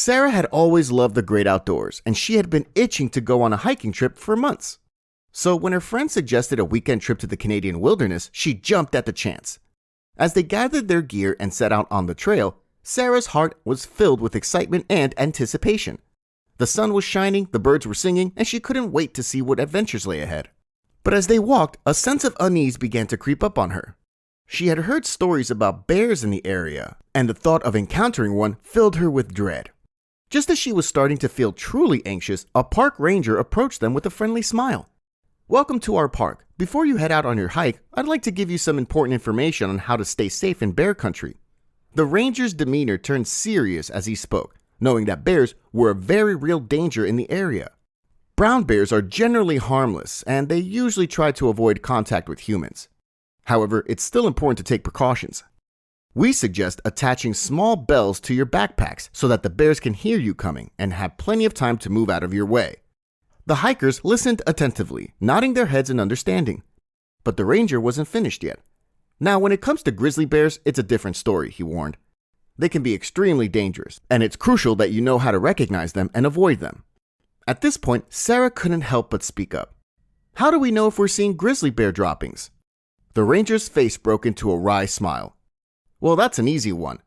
Sarah had always loved the great outdoors, and she had been itching to go on a hiking trip for months. So when her friend suggested a weekend trip to the Canadian wilderness, she jumped at the chance. As they gathered their gear and set out on the trail, Sarah's heart was filled with excitement and anticipation. The sun was shining, the birds were singing, and she couldn't wait to see what adventures lay ahead. But as they walked, a sense of unease began to creep up on her. She had heard stories about bears in the area, and the thought of encountering one filled her with dread. Just as she was starting to feel truly anxious, a park ranger approached them with a friendly smile. "Welcome to our park. Before you head out on your hike, I'd like to give you some important information on how to stay safe in bear country." The ranger's demeanor turned serious as he spoke, knowing that bears were a very real danger in the area. Brown bears are generally harmless, and they usually try to avoid contact with humans. However, it's still important to take precautions. We suggest attaching small bells to your backpacks so that the bears can hear you coming and have plenty of time to move out of your way. The hikers listened attentively, nodding their heads in understanding. But the ranger wasn't finished yet. "Now, when it comes to grizzly bears, it's a different story," he warned. "They can be extremely dangerous, and it's crucial that you know how to recognize them and avoid them." At this point, Sarah couldn't help but speak up. "How do we know if we're seeing grizzly bear droppings?" The ranger's face broke into a wry smile. "Well, that's an easy one.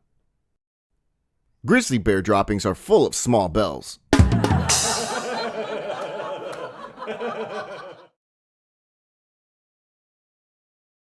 Grizzly bear droppings are full of small bells.